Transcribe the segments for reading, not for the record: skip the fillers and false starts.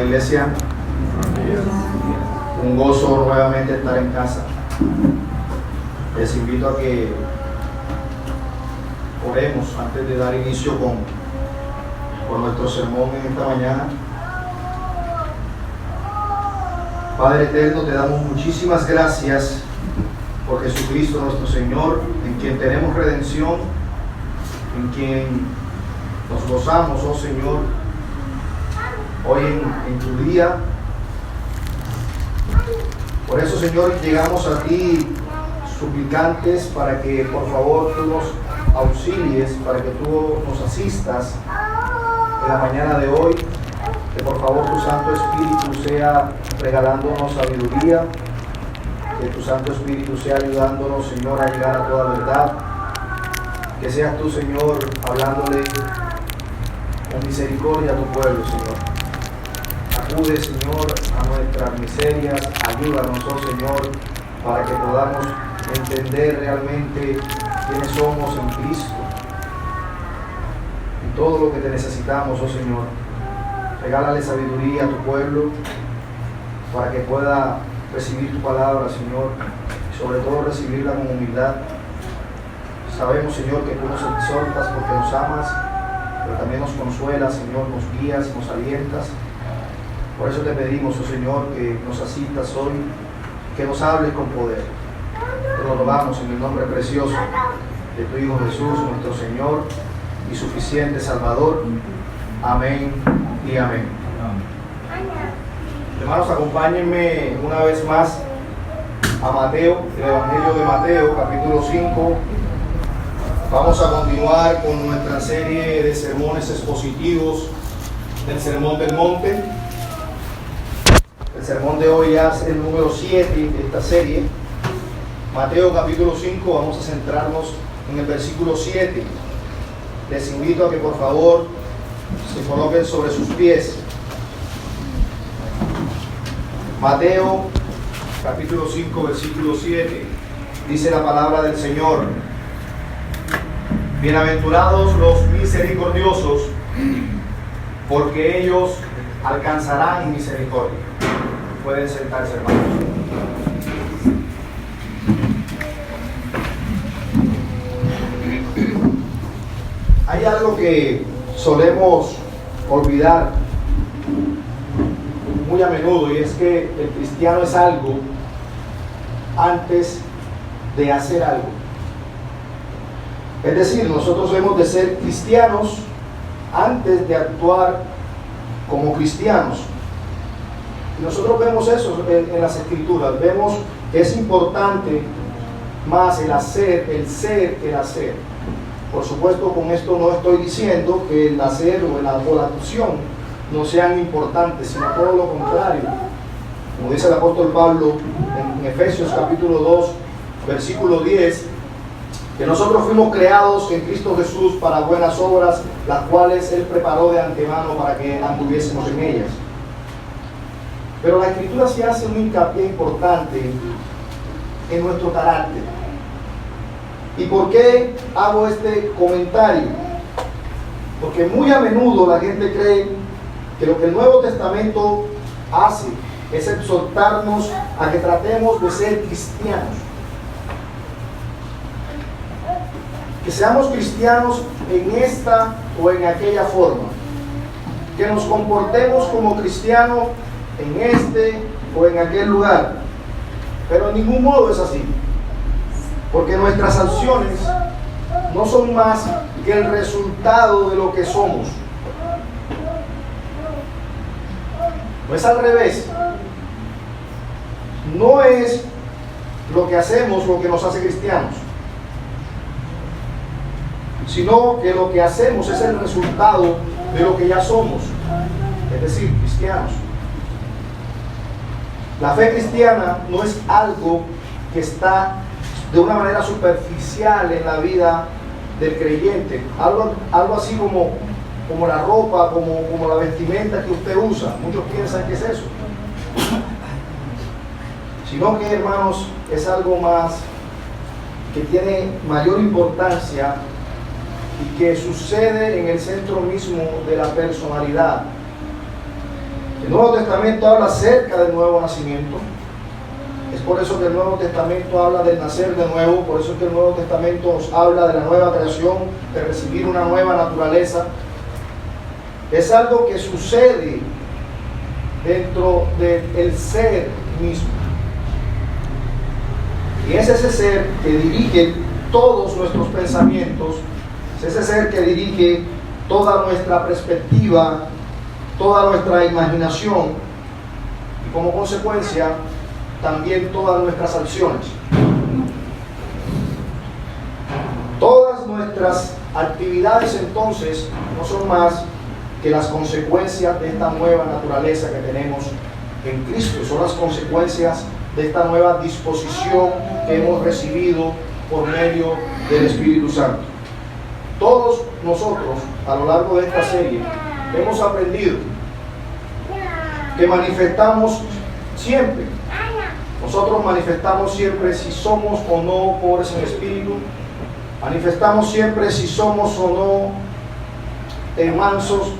amada iglesia. Un gozo nuevamente estar en casa. Les invito a que oremos antes de dar inicio con nuestro sermón en esta mañana. Padre eterno, te damos muchísimas gracias por Jesucristo nuestro Señor, en quien tenemos redención, en quien nos gozamos, oh Señor, hoy en tu día. Por eso, Señor, llegamos a ti suplicantes para que por favor tú nos auxilies, para que tú nos asistas en la mañana de hoy, que por favor tu Santo Espíritu sea regalándonos sabiduría, que tu Santo Espíritu sea ayudándonos, Señor, a llegar a toda verdad, que seas tú, Señor, hablándole con misericordia a tu pueblo, Señor. Acude, Señor, a nuestras miserias, ayúdanos, oh Señor, para que podamos entender realmente quiénes somos en Cristo y todo lo que te necesitamos, oh Señor. Regálale sabiduría a tu pueblo para que pueda recibir tu palabra, Señor, y sobre todo recibirla con humildad. Sabemos, Señor, que tú nos exhortas porque nos amas, pero también nos consuelas, Señor, nos guías, nos alientas. Por eso te pedimos, oh Señor, que nos asistas hoy, que nos hables con poder. Te lo rogamos en el nombre precioso de tu Hijo Jesús, nuestro Señor y suficiente Salvador. Amén y amén. Hermanos, acompáñenme una vez más a Mateo, el Evangelio de Mateo, capítulo 5. Vamos a continuar con nuestra serie de sermones expositivos del Sermón del Monte. El sermón de hoy ya es el número 7 de esta serie. Mateo capítulo 5, vamos a centrarnos en el versículo 7. Les invito a que por favor se coloquen sobre sus pies. Mateo capítulo 5, versículo 7. Dice la palabra del Señor: Bienaventurados los misericordiosos, porque ellos alcanzarán misericordia. Pueden sentarse, hermanos. Hay algo que solemos olvidar muy a menudo, y es que el cristiano es algo antes de hacer algo. Es decir, nosotros debemos de ser cristianos antes de actuar como cristianos. Y nosotros vemos eso en las Escrituras. Vemos que es importante más el hacer, el ser, que el hacer. Por supuesto, con esto no estoy diciendo que el hacer o la acción no sean importantes, sino todo lo contrario. Como dice el apóstol Pablo en Efesios capítulo 2, versículo 10, que nosotros fuimos creados en Cristo Jesús para buenas obras, las cuales Él preparó de antemano para que anduviésemos en ellas. Pero la Escritura sí hace un hincapié importante en nuestro carácter. ¿Y por qué hago este comentario? Porque muy a menudo la gente cree que lo que el Nuevo Testamento hace es exhortarnos a que tratemos de ser cristianos. Que seamos cristianos en esta o en aquella forma. Que nos comportemos como cristianos en este o en aquel lugar. Pero en ningún modo es así. Porque nuestras acciones no son más que el resultado de lo que somos. No es al revés. No es lo que hacemos lo que nos hace cristianos, sino que lo que hacemos es el resultado de lo que ya somos, es decir, cristianos. La fe cristiana no es algo que está de una manera superficial en la vida del creyente, algo así como la ropa, como la vestimenta que usted usa. Muchos piensan que es eso, sino que, hermanos, es algo más que tiene mayor importancia y que sucede en el centro mismo de la personalidad. El Nuevo Testamento habla acerca del nuevo nacimiento. Es por eso que el Nuevo Testamento habla del nacer de nuevo, por eso es que el Nuevo Testamento nos habla de la nueva creación, de recibir una nueva naturaleza. Es algo que sucede dentro del ser mismo. Y es ese ser que dirige todos nuestros pensamientos, es ese ser que dirige toda nuestra perspectiva, toda nuestra imaginación y como consecuencia también todas nuestras acciones. Todas nuestras actividades entonces no son más que las consecuencias de esta nueva naturaleza que tenemos en Cristo, son las consecuencias de esta nueva disposición que hemos recibido por medio del Espíritu Santo. Todos nosotros a lo largo de esta serie hemos aprendido que manifestamos siempre, nosotros manifestamos siempre si somos o no pobres en espíritu, manifestamos siempre si somos o no mansos,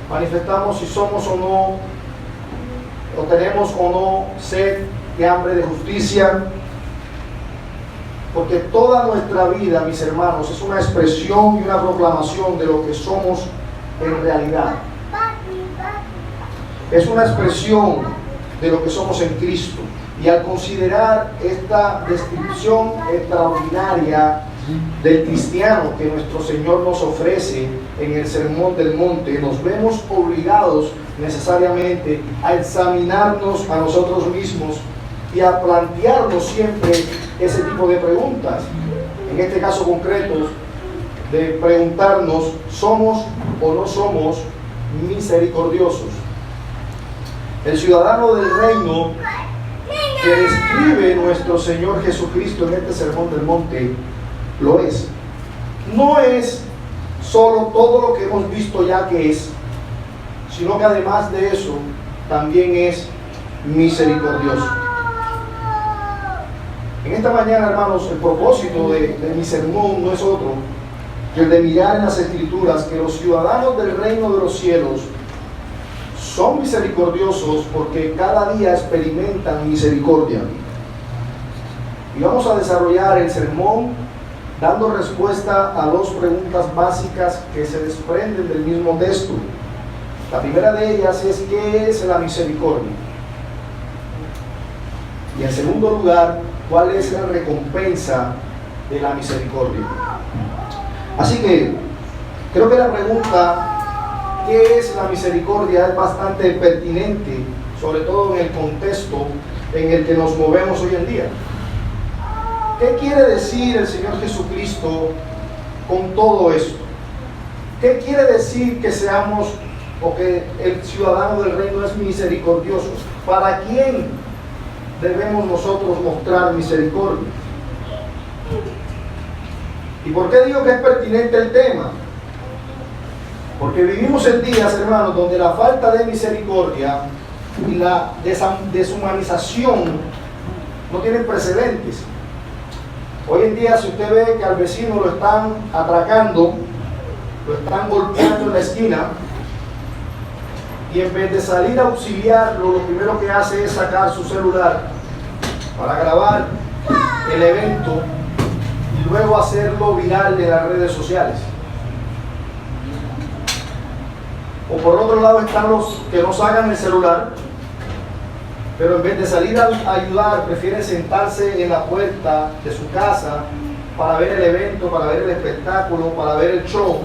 manifestamos si somos o no, o tenemos o no sed y hambre de justicia, porque toda nuestra vida, mis hermanos, es una expresión y una proclamación de lo que somos en realidad. Es una expresión de lo que somos en Cristo. Y al considerar esta descripción extraordinaria del cristiano que nuestro Señor nos ofrece en el Sermón del Monte, nos vemos obligados necesariamente a examinarnos a nosotros mismos y a plantearnos siempre ese tipo de preguntas. En este caso concreto, de preguntarnos, ¿somos o no somos misericordiosos? El ciudadano del reino que describe nuestro Señor Jesucristo en este Sermón del Monte lo es. No es solo todo lo que hemos visto ya que es, sino que además de eso también es misericordioso. En esta mañana, hermanos, el propósito de mi sermón no es otro que el de mirar en las Escrituras que los ciudadanos del reino de los cielos son misericordiosos porque cada día experimentan misericordia. Y vamos a desarrollar el sermón dando respuesta a dos preguntas básicas que se desprenden del mismo texto. La primera de ellas es: ¿qué es la misericordia? Y en segundo lugar, ¿cuál es la recompensa de la misericordia? Así que creo que la pregunta ¿qué es la misericordia? Es bastante pertinente, sobre todo en el contexto en el que nos movemos hoy en día. ¿Qué quiere decir el Señor Jesucristo con todo esto? ¿Qué quiere decir que seamos o que el ciudadano del reino es misericordioso? ¿Para quién debemos nosotros mostrar misericordia? ¿Y por qué digo que es pertinente el tema? Porque vivimos en días, hermanos, donde la falta de misericordia y la deshumanización no tienen precedentes. Hoy en día, si usted ve que al vecino lo están atracando, lo están golpeando en la esquina, y en vez de salir a auxiliarlo, lo primero que hace es sacar su celular para grabar el evento y luego hacerlo viral en las redes sociales. O por otro lado están los que no sacan el celular, pero en vez de salir a ayudar, prefieren sentarse en la puerta de su casa para ver el evento, para ver el espectáculo, para ver el show.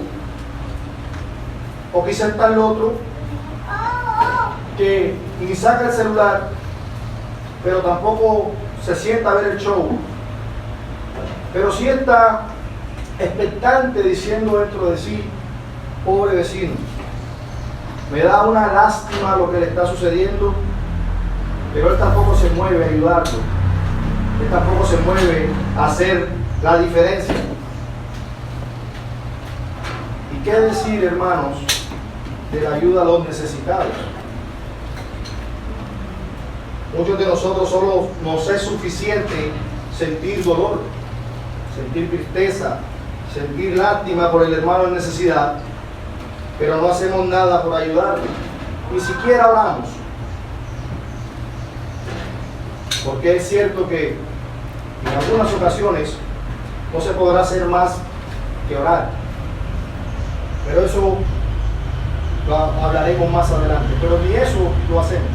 O quizá está el otro que ni saca el celular, pero tampoco se sienta a ver el show, pero sí está expectante, diciendo dentro de sí: pobre vecino, me da una lástima lo que le está sucediendo, pero él tampoco se mueve a ayudarlo, él tampoco se mueve a hacer la diferencia. ¿Y qué decir, hermanos, de la ayuda a los necesitados? Muchos de nosotros solo nos es suficiente sentir dolor, sentir tristeza, sentir lástima por el hermano en necesidad, pero no hacemos nada por ayudarle. ni siquiera oramos. Porque es cierto que en algunas ocasiones no se podrá hacer más que orar. Pero eso lo hablaremos más adelante. Pero ni eso lo hacemos.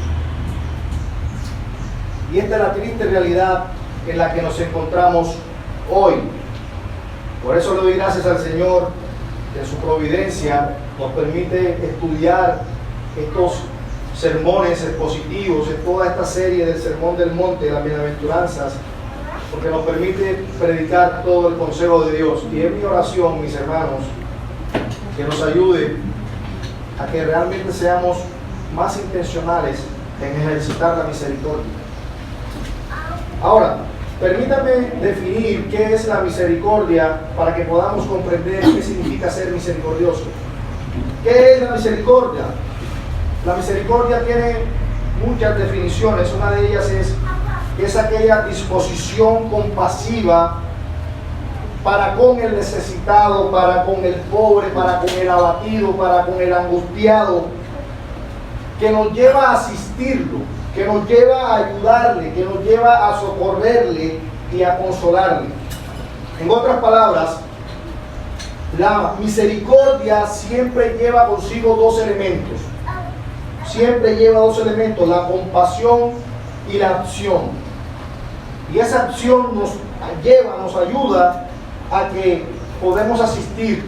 Y esta es la triste realidad en la que nos encontramos hoy. Por eso le doy gracias al Señor que en su providencia nos permite estudiar estos sermones expositivos, en toda esta serie del Sermón del Monte, las bienaventuranzas, porque nos permite predicar todo el consejo de Dios. Y es mi oración, mis hermanos, que nos ayude a que realmente seamos más intencionales en ejercitar la misericordia. Ahora, permítame definir qué es la misericordia para que podamos comprender qué significa ser misericordioso. ¿Qué es la misericordia? La misericordia tiene muchas definiciones. Una de ellas es aquella disposición compasiva para con el necesitado, para con el pobre, para con el abatido, para con el angustiado, que nos lleva a asistirlo, que nos lleva a ayudarle, que nos lleva a socorrerle y a consolarle. En otras palabras, la misericordia siempre lleva consigo dos elementos. Siempre lleva dos elementos, la compasión y la acción. Y esa acción nos ayuda a que podemos asistir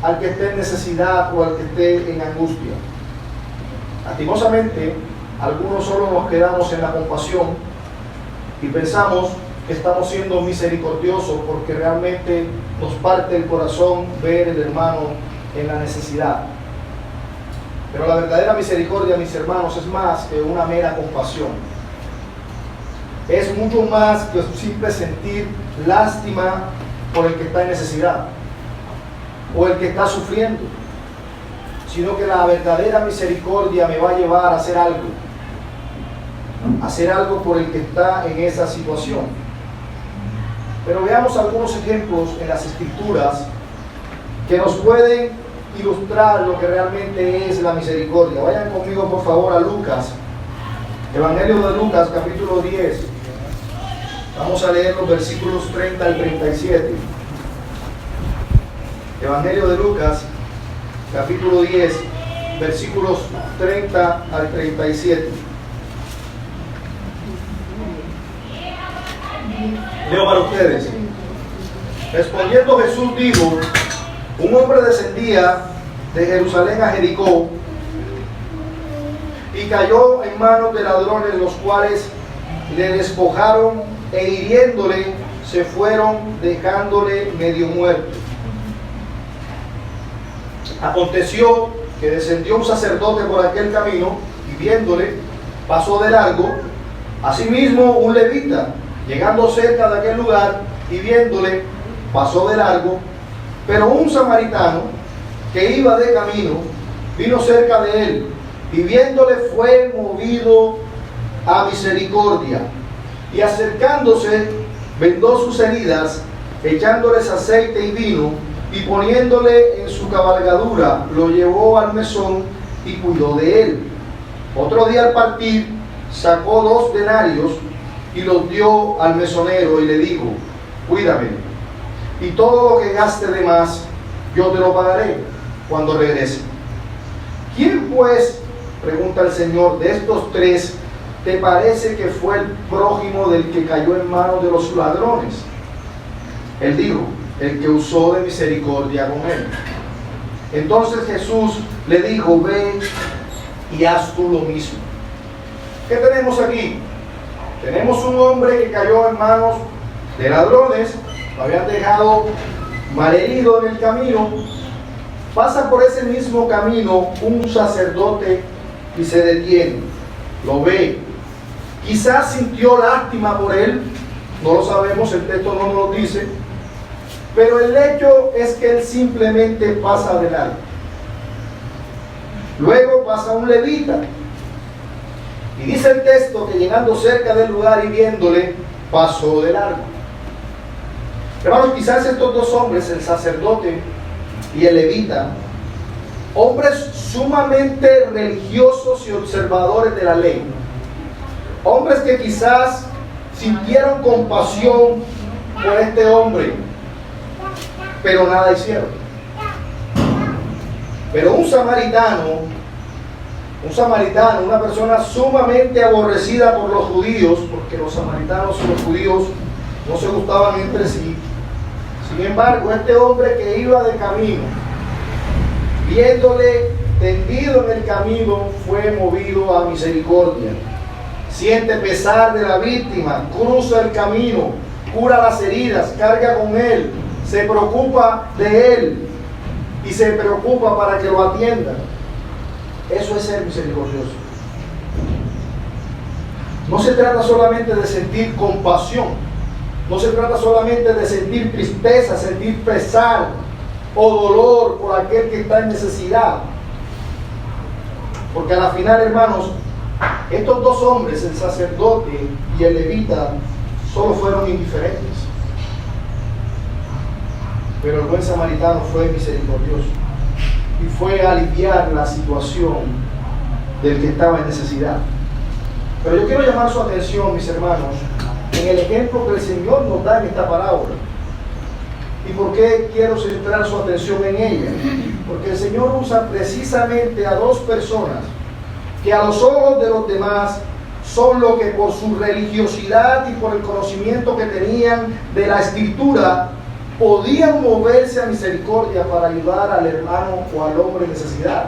al que esté en necesidad o al que esté en angustia. Lastimosamente, algunos solo nos quedamos en la compasión y pensamos que estamos siendo misericordiosos porque realmente nos parte el corazón ver el hermano en la necesidad. Pero la verdadera misericordia, mis hermanos, es más que una mera compasión. Es mucho más que simple sentir lástima por el que está en necesidad o el que está sufriendo, sino que la verdadera misericordia me va a llevar a hacer algo por el que está en esa situación. Pero veamos algunos ejemplos en las Escrituras que nos pueden ilustrar lo que realmente es la misericordia. Vayan conmigo por favor a Lucas, Evangelio de Lucas, capítulo 10. Vamos a leer los versículos 30 al 37. Evangelio de Lucas, capítulo 10, versículos 30 al 37. Leo para ustedes. Respondiendo Jesús dijo: un hombre descendía de Jerusalén a Jericó y cayó en manos de ladrones, los cuales le despojaron e hiriéndole se fueron, dejándole medio muerto. Aconteció que descendió un sacerdote por aquel camino y viéndole pasó de largo. Asimismo un levita, llegando cerca de aquel lugar y viéndole pasó de largo. Pero un samaritano que iba de camino vino cerca de él y viéndole fue movido a misericordia, y acercándose vendó sus heridas, echándoles aceite y vino, y poniéndole en su cabalgadura lo llevó al mesón y cuidó de él. Otro día al partir sacó 2 denarios y los dio al mesonero y le dijo: cuídame, y todo lo que gaste de más yo te lo pagaré cuando regrese. ¿Quién pues, pregunta el Señor, de estos 3 te parece que fue el prójimo del que cayó en manos de los ladrones? Él dijo: el que usó de misericordia con él. Entonces Jesús le dijo: ve y haz tú lo mismo. ¿Qué tenemos aquí? Tenemos un hombre que cayó en manos de ladrones, lo habían dejado malherido en el camino. Pasa por ese mismo camino un sacerdote y se detiene, lo ve. Quizás sintió lástima por él, no lo sabemos, el texto no nos lo dice, pero el hecho es que él simplemente pasa de largo. Luego pasa un levita y dice el texto que llegando cerca del lugar y viéndole pasó de largo. Hermanos, quizás estos 2 hombres, el sacerdote y el levita, hombres sumamente religiosos y observadores de la ley, hombres que quizás sintieron compasión por este hombre, pero nada hicieron. Pero un samaritano, una persona sumamente aborrecida por los judíos, porque los samaritanos y los judíos no se gustaban entre sí. Sin embargo, este hombre que iba de camino, viéndole tendido en el camino, fue movido a misericordia. Siente pesar de la víctima, cruza el camino, cura las heridas, carga con él, se preocupa de él y se preocupa para que lo atienda. Eso es ser misericordioso. No se trata solamente de sentir compasión, no se trata solamente de sentir tristeza, sentir pesar o dolor por aquel que está en necesidad. Porque a la final, hermanos, estos dos hombres, el sacerdote y el levita, solo fueron indiferentes. Pero el buen samaritano fue misericordioso y fue a aliviar la situación del que estaba en necesidad. Pero yo quiero llamar su atención, mis hermanos, en el ejemplo que el Señor nos da en esta parábola. ¿Y por qué quiero centrar su atención en ella? Porque el Señor usa precisamente a dos personas que a los ojos de los demás son lo que por su religiosidad y por el conocimiento que tenían de la Escritura podían moverse a misericordia para ayudar al hermano o al hombre en necesidad,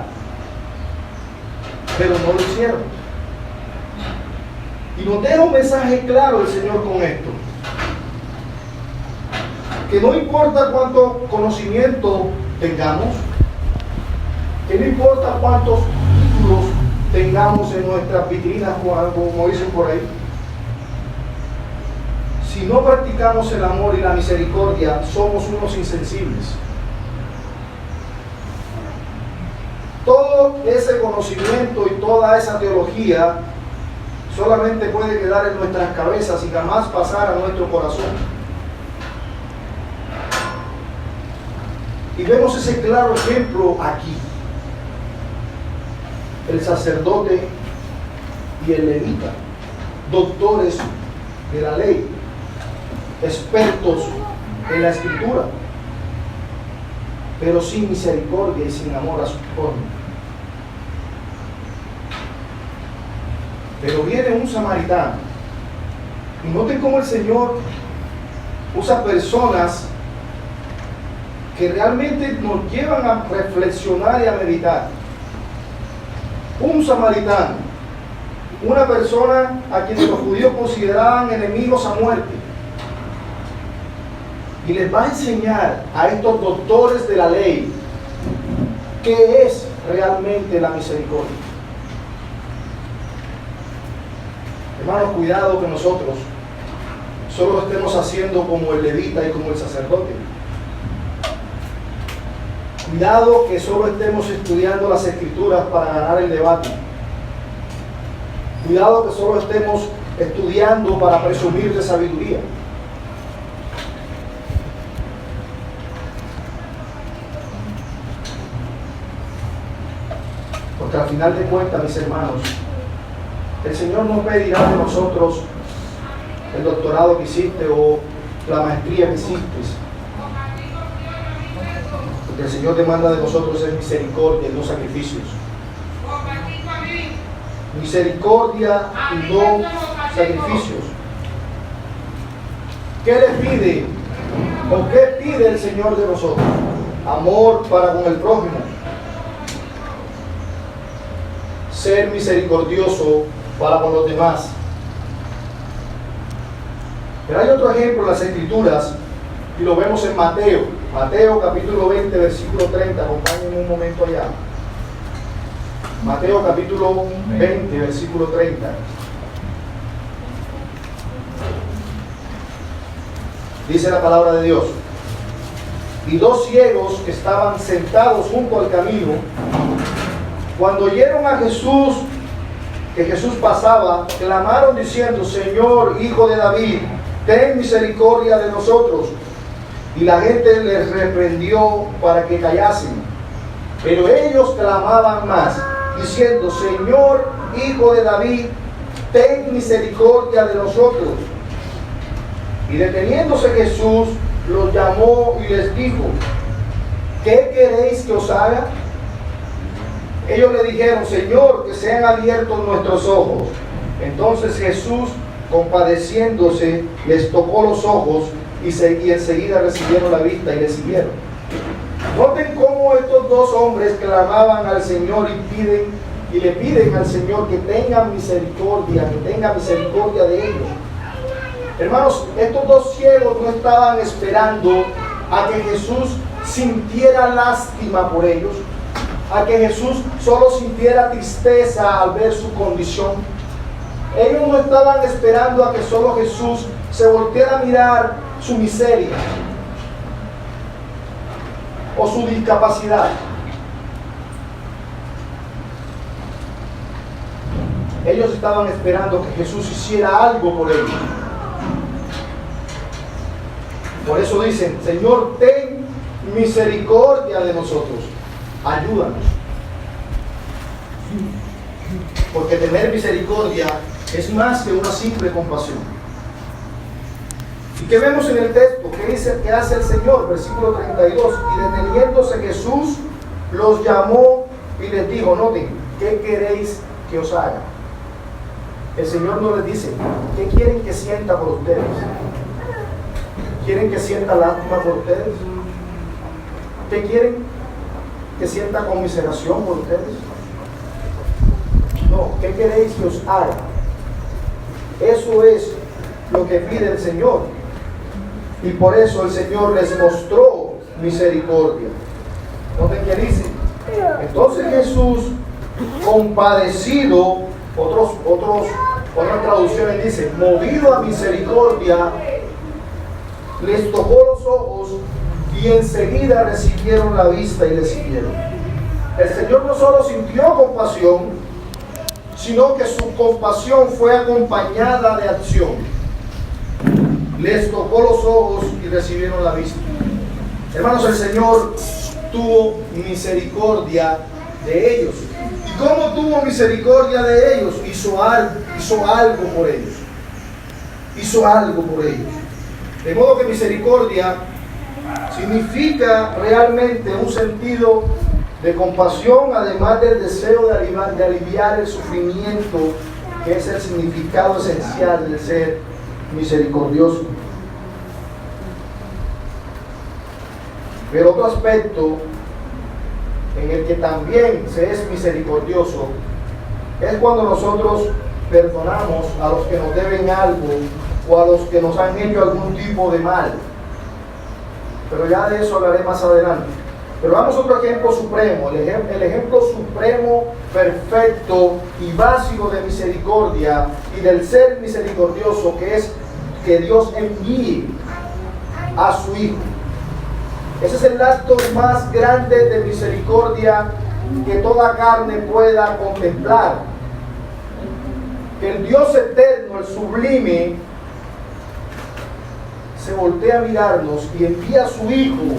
pero no lo hicieron. Y nos deja un mensaje claro el Señor con esto, que no importa cuánto conocimiento tengamos, que no importa cuántos títulos tengamos en nuestras vitrinas, como dicen por ahí, si no practicamos el amor y la misericordia, somos unos insensibles. Todo ese conocimiento y toda esa teología solamente puede quedar en nuestras cabezas y jamás pasar a nuestro corazón. Y vemos ese claro ejemplo aquí. El sacerdote y el levita, doctores de la ley, expertos en la Escritura, pero sin misericordia y sin amor a su prójimo. Pero viene un samaritano, y noten cómo el Señor usa personas que realmente nos llevan a reflexionar y a meditar. Un samaritano, una persona a quien los judíos consideraban enemigos a muerte, y les va a enseñar a estos doctores de la ley qué es realmente la misericordia. Hermanos, cuidado que nosotros solo estemos haciendo como el levita y como el sacerdote. Cuidado que solo estemos estudiando las Escrituras para ganar el debate. Cuidado que solo estemos estudiando para presumir de sabiduría. Porque al final de cuentas, mis hermanos, el Señor no pedirá de nosotros el doctorado que hiciste o la maestría que hiciste. Porque el Señor demanda de nosotros es misericordia y no sacrificios. Misericordia y no sacrificios. ¿Qué le pide? ¿O qué pide el Señor de nosotros? Amor para con el prójimo. Ser misericordioso para con los demás. Pero hay otro ejemplo en las Escrituras y lo vemos en Mateo. Mateo capítulo 20, versículo 30. Acompáñenme un momento allá. Mateo capítulo 20, versículo 30. Dice la palabra de Dios: y dos ciegos que estaban sentados junto al camino, cuando oyeron a Jesús, que Jesús pasaba, clamaron diciendo: Señor, Hijo de David, ten misericordia de nosotros. Y la gente les reprendió para que callasen. Pero ellos clamaban más, diciendo: Señor, Hijo de David, ten misericordia de nosotros. Y deteniéndose Jesús, los llamó y les dijo: ¿qué queréis que os haga? Ellos le dijeron: Señor, que sean abiertos nuestros ojos. Entonces Jesús, compadeciéndose, les tocó los ojos y enseguida recibieron la vista y le siguieron. Noten cómo estos dos hombres clamaban al Señor y le piden al Señor que tenga misericordia de ellos. Hermanos, estos dos ciegos no estaban esperando a que Jesús sintiera lástima por ellos, a que Jesús solo sintiera tristeza al ver su condición. Ellos no estaban esperando a que solo Jesús se volteara a mirar su miseria o su discapacidad. Ellos estaban esperando que Jesús hiciera algo por ellos. Por eso dicen: Señor, ten misericordia de nosotros, ayúdanos. Porque tener misericordia es más que una simple compasión. ¿Y qué vemos en el texto? ¿Qué dice que hace el Señor? Versículo 32. Y deteniéndose Jesús, los llamó y les dijo: noten, ¿qué queréis que os haga? El Señor no les dice: ¿qué quieren que sienta por ustedes? ¿Quieren que sienta lástima por ustedes? ¿Qué quieren? ¿Que sienta conmiseración por ustedes? No, ¿qué queréis que os haga? Eso es lo que pide el Señor. Y por eso el Señor les mostró misericordia. ¿Noten qué dice? Entonces Jesús, compadecido, otras traducciones dicen, movido a misericordia, les tocó los ojos y enseguida recibieron la vista y le siguieron. El Señor no solo sintió compasión, sino que su compasión fue acompañada de acción. Les tocó los ojos y recibieron la vista. Hermanos, el Señor tuvo misericordia de ellos. ¿Y cómo tuvo misericordia de ellos? Hizo algo por ellos. Hizo algo por ellos. De modo que misericordia significa realmente un sentido de compasión, además del deseo de aliviar el sufrimiento, que es el significado esencial de ser misericordioso. Pero otro aspecto en el que también se es misericordioso es cuando nosotros perdonamos a los que nos deben algo o a los que nos han hecho algún tipo de mal. Pero ya de eso hablaré más adelante. Pero vamos a otro ejemplo supremo, el ejemplo supremo, perfecto y básico de misericordia y del ser misericordioso, que es que Dios envíe a su Hijo. Ese es el acto más grande de misericordia que toda carne pueda contemplar. Que el Dios eterno, el sublime, se voltea a mirarnos y envía a su Hijo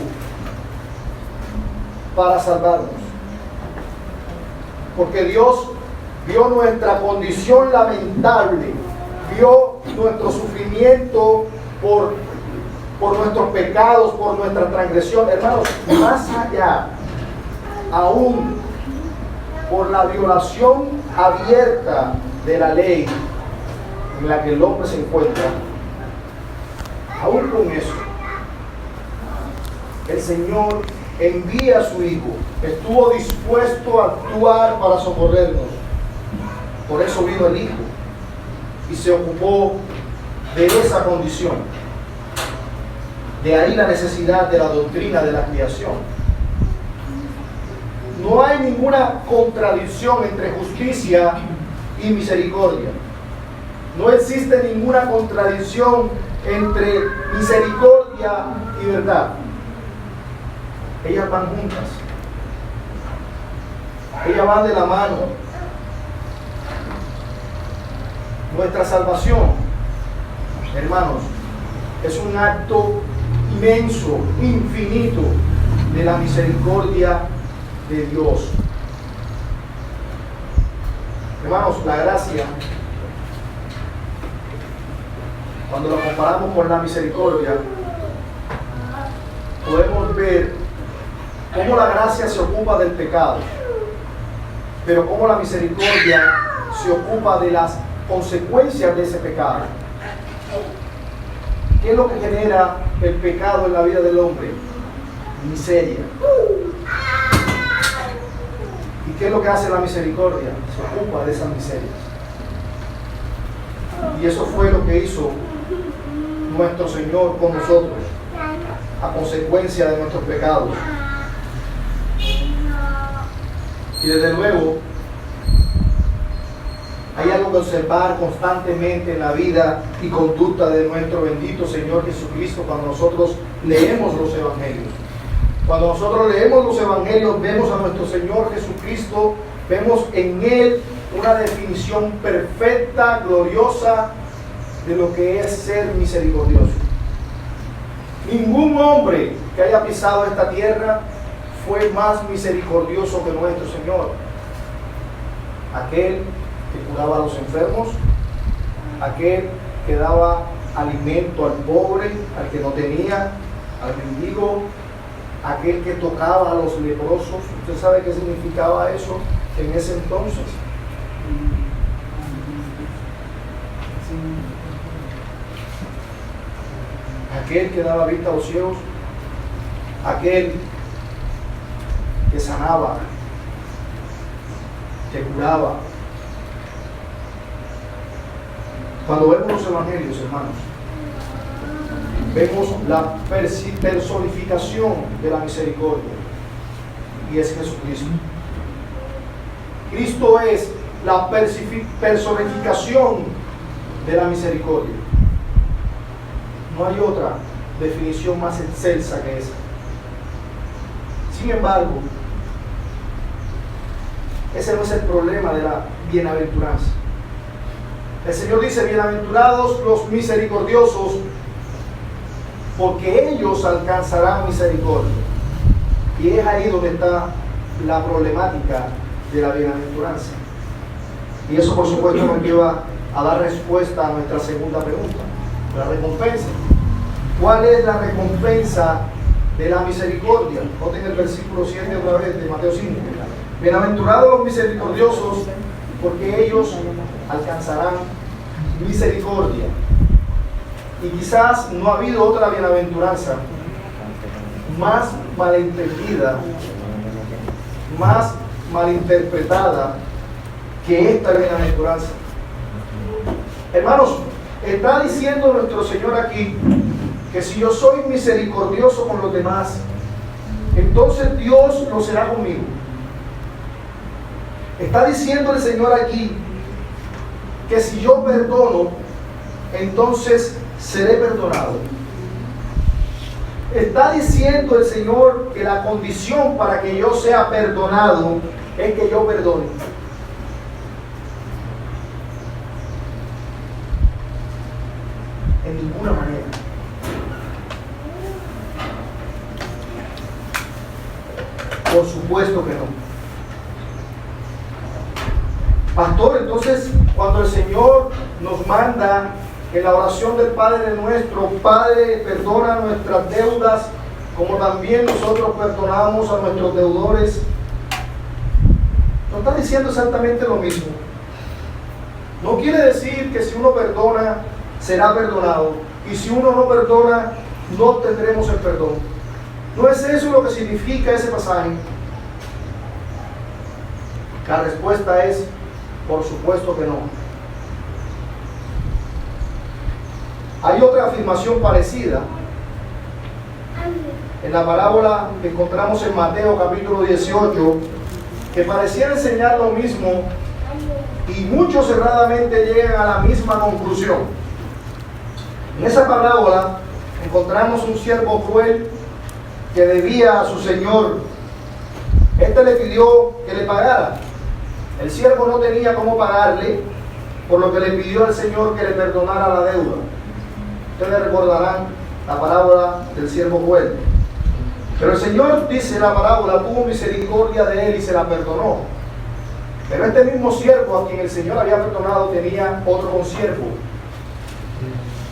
para salvarnos. Porque Dios vio nuestra condición lamentable, vio nuestro sufrimiento por nuestros pecados, por nuestra transgresión. Hermanos, más allá, aún por la violación abierta de la ley en la que el hombre se encuentra, aún con eso, el Señor envía a su Hijo. Estuvo dispuesto a actuar para socorrernos. Por eso vino el Hijo y se ocupó de esa condición. De ahí la necesidad de la doctrina de la creación. No hay ninguna contradicción entre justicia y misericordia. No existe ninguna contradicción entre misericordia y verdad. Ellas van juntas. Ellas van de la mano. Nuestra salvación, hermanos, es un acto inmenso, infinito de la misericordia de Dios. Hermanos, la gracia, cuando la comparamos con la misericordia, podemos ver cómo la gracia se ocupa del pecado, pero cómo la misericordia se ocupa de las consecuencias de ese pecado. ¿Qué es lo que genera el pecado en la vida del hombre? Miseria. ¿Y qué es lo que hace la misericordia? Se ocupa de esas miserias. Y eso fue lo que hizo nuestro Señor con nosotros, a consecuencia de nuestros pecados. Y desde luego, hay algo que observar constantemente en la vida y conducta de nuestro bendito Señor Jesucristo cuando nosotros leemos los evangelios. Cuando nosotros leemos los evangelios, vemos a nuestro Señor Jesucristo, vemos en Él una definición perfecta, gloriosa, de lo que es ser misericordioso. Ningún hombre que haya pisado esta tierra fue más misericordioso que nuestro Señor. Aquel que curaba a los enfermos, aquel que daba alimento al pobre, al que no tenía, al mendigo, aquel que tocaba a los leprosos. ¿Usted sabe qué significaba eso en ese entonces? Aquel que daba vista a los ciegos, aquel que sanaba, que curaba. Cuando vemos los evangelios, hermanos, vemos la personificación de la misericordia, y es Jesucristo. Cristo es la personificación de la misericordia. No hay otra definición más excelsa que esa. Sin embargo, ese no es el problema de la bienaventuranza. El Señor dice: bienaventurados los misericordiosos, porque ellos alcanzarán misericordia. Y es ahí donde está la problemática de la bienaventuranza. Y eso, por supuesto, nos lleva a dar respuesta a nuestra segunda pregunta: la recompensa. ¿Cuál es la recompensa de la misericordia? Noten el versículo 7 otra vez de Mateo 5. Bienaventurados los misericordiosos, porque ellos alcanzarán misericordia. Y quizás no ha habido otra bienaventuranza más malentendida, más malinterpretada que esta bienaventuranza. Hermanos, está diciendo nuestro Señor aquí que si yo soy misericordioso con los demás, entonces Dios lo será conmigo. Está diciendo el Señor aquí que si yo perdono, entonces seré perdonado. Está diciendo el Señor que la condición para que yo sea perdonado es que yo perdone. En ninguna manera. Por supuesto que no. Pastor, entonces, cuando el Señor nos manda en la oración del Padre nuestro: Padre, perdona nuestras deudas, como también nosotros perdonamos a nuestros deudores, nos está diciendo exactamente lo mismo. No quiere decir que si uno perdona, será perdonado, y si uno no perdona, no tendremos el perdón. ¿No es eso lo que significa ese pasaje? La respuesta es: por supuesto que no. Hay otra afirmación parecida en la parábola que encontramos en Mateo capítulo 18, que pareciera enseñar lo mismo, y muchos erradamente llegan a la misma conclusión. En esa parábola encontramos un siervo cruel que debía a su señor. Este le pidió que le pagara. El siervo no tenía cómo pagarle, por lo que le pidió al Señor que le perdonara la deuda. Ustedes recordarán la parábola del siervo cruel. Pero el Señor, dice la parábola, tuvo misericordia de él y se la perdonó. Pero este mismo siervo a quien el Señor había perdonado tenía otro consiervo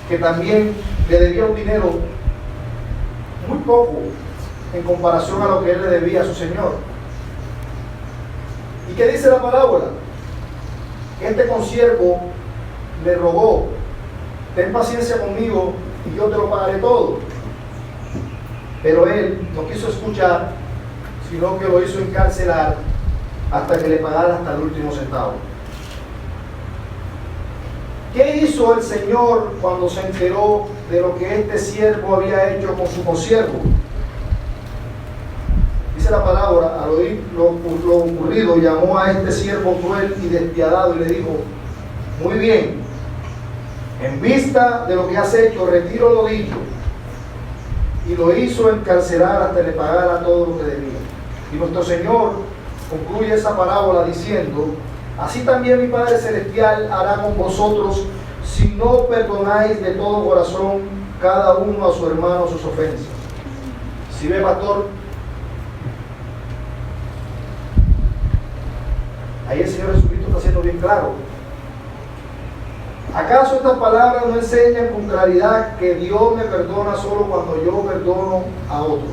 que también le debía un dinero muy poco en comparación a lo que él le debía a su Señor. ¿Y qué dice la parábola? Este consiervo le rogó: ten paciencia conmigo y yo te lo pagaré todo. Pero él no quiso escuchar, sino que lo hizo encarcelar hasta que le pagara hasta el último centavo. ¿Qué hizo el Señor cuando se enteró de lo que este siervo había hecho con su consiervo? Dice la palabra: al oír lo ocurrido, llamó a este siervo cruel y despiadado y le dijo: muy bien, en vista de lo que has hecho, retiro lo dicho. Y lo hizo encarcelar hasta que le pagara todo lo que debía. Y nuestro Señor concluye esa parábola diciendo: así también mi Padre Celestial hará con vosotros si no perdonáis de todo corazón cada uno a su hermano sus ofensas. ¿Sí ve, pastor? Ahí el Señor Jesucristo está siendo bien claro. ¿Acaso estas palabras no enseñan con claridad que Dios me perdona solo cuando yo perdono a otros?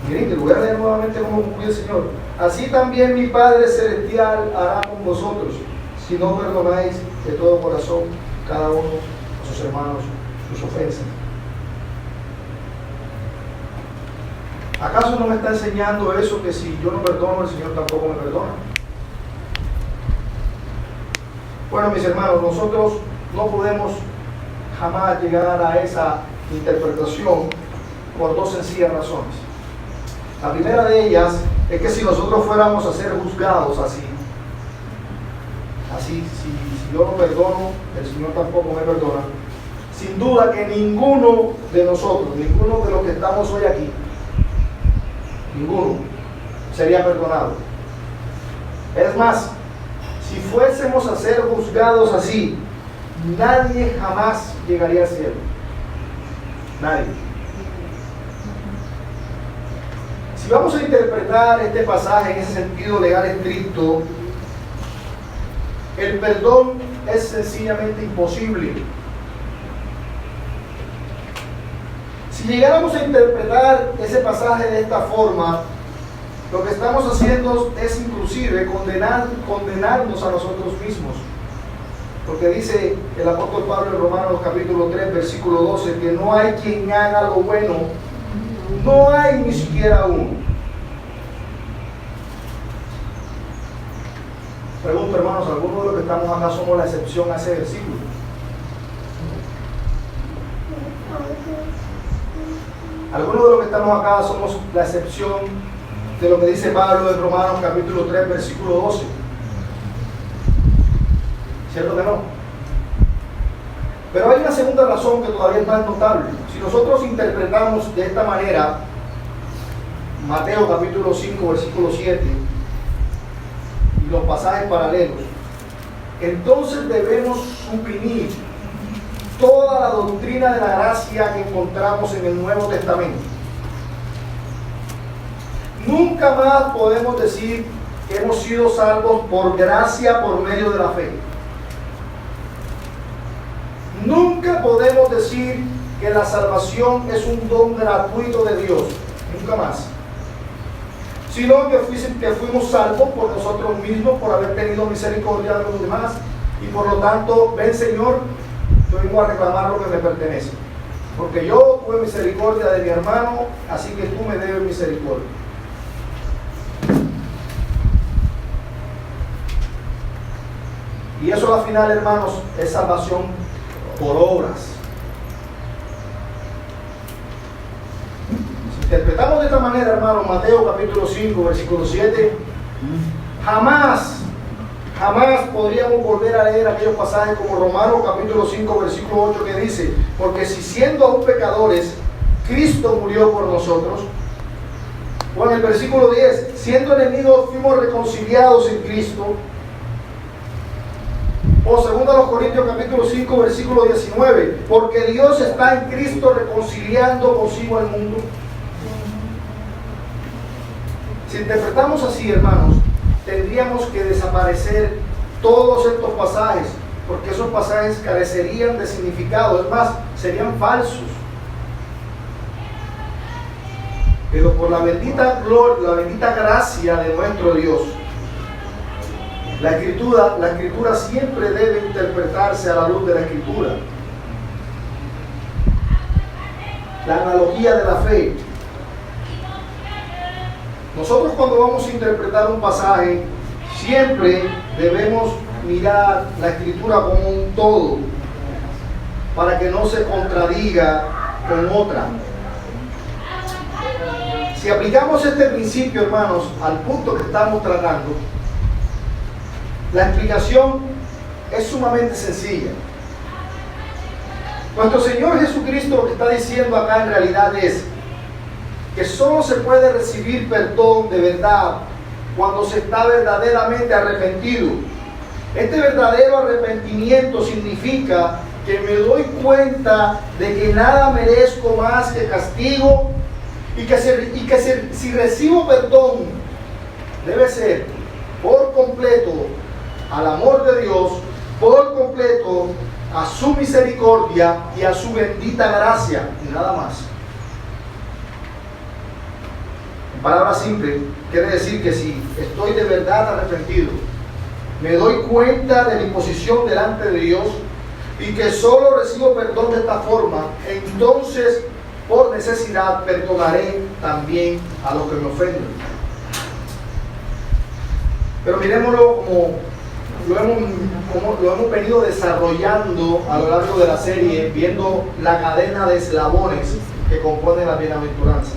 Miren, que lo voy a leer nuevamente como concluye el Señor. Así también mi Padre Celestial hará con vosotros si no perdonáis de todo corazón cada uno a sus hermanos sus ofensas. ¿Acaso no me está enseñando eso, que si yo no perdono, el Señor tampoco me perdona? Bueno, mis hermanos, nosotros no podemos jamás llegar a esa interpretación por dos sencillas razones. La primera de ellas es que si nosotros fuéramos a ser juzgados así, si yo no perdono, el Señor tampoco me perdona, sin duda que ninguno de nosotros, ninguno de los que estamos hoy aquí, ninguno sería perdonado. Es más, si fuésemos a ser juzgados así, nadie jamás llegaría al cielo. Nadie. Si vamos a interpretar este pasaje en ese sentido legal estricto, el perdón es sencillamente imposible. Si llegáramos a interpretar ese pasaje de esta forma, lo que estamos haciendo es inclusive condenarnos a nosotros mismos. Porque dice el apóstol Pablo en Romanos capítulo 3, versículo 12, que no hay quien haga lo bueno, no hay ni siquiera uno. Pregunto, hermanos, ¿algunos de los que estamos acá somos la excepción a ese versículo? Algunos de los que estamos acá somos la excepción de lo que dice Pablo en Romanos capítulo 3, versículo 12. ¿Cierto que no? Pero hay una segunda razón que todavía es más notable. Si nosotros interpretamos de esta manera Mateo capítulo 5, versículo 7 y los pasajes paralelos, entonces debemos suprimir toda la doctrina de la gracia que encontramos en el Nuevo Testamento. Nunca más podemos decir que hemos sido salvos por gracia por medio de la fe. Nunca podemos decir que la salvación es un don gratuito de Dios. Nunca más. Sino que fuimos salvos por nosotros mismos, por haber tenido misericordia de los demás. Y por lo tanto, ven Señor, yo vengo a reclamar lo que me pertenece. Porque yo tuve misericordia de mi hermano, así que tú me debes misericordia. Y eso al final, hermanos, es salvación por obras. Si interpretamos de esta manera, hermanos, Mateo capítulo 5, versículo 7, jamás podríamos volver a leer aquellos pasajes como Romanos capítulo 5, versículo 8, que dice: porque si siendo aún pecadores, Cristo murió por nosotros. O en el versículo 10, siendo enemigos, fuimos reconciliados en Cristo. O 2 Corintios capítulo 5, versículo 19. Porque Dios está en Cristo reconciliando consigo al mundo. Si interpretamos así, hermanos, tendríamos que desaparecer todos estos pasajes, porque esos pasajes carecerían de significado, es más, serían falsos. Pero por la bendita gloria, la bendita gracia de nuestro Dios, la escritura siempre debe interpretarse a la luz de la Escritura. La analogía de la fe. Nosotros cuando vamos a interpretar un pasaje, siempre debemos mirar la Escritura como un todo, para que no se contradiga con otra. Si aplicamos este principio, hermanos, al punto que estamos tratando, la explicación es sumamente sencilla. Nuestro Señor Jesucristo lo que está diciendo acá en realidad es que solo se puede recibir perdón de verdad cuando se está verdaderamente arrepentido. Este verdadero arrepentimiento significa que me doy cuenta de que nada merezco más que castigo y que si recibo perdón debe ser por completo al amor de Dios, por completo a su misericordia y a su bendita gracia, y nada más. En palabras simples, quiere decir que si estoy de verdad arrepentido, me doy cuenta de mi posición delante de Dios y que solo recibo perdón de esta forma, entonces por necesidad perdonaré también a los que me ofenden. Pero miremoslo como lo hemos venido desarrollando a lo largo de la serie, viendo la cadena de eslabones que componen las bienaventuranzas.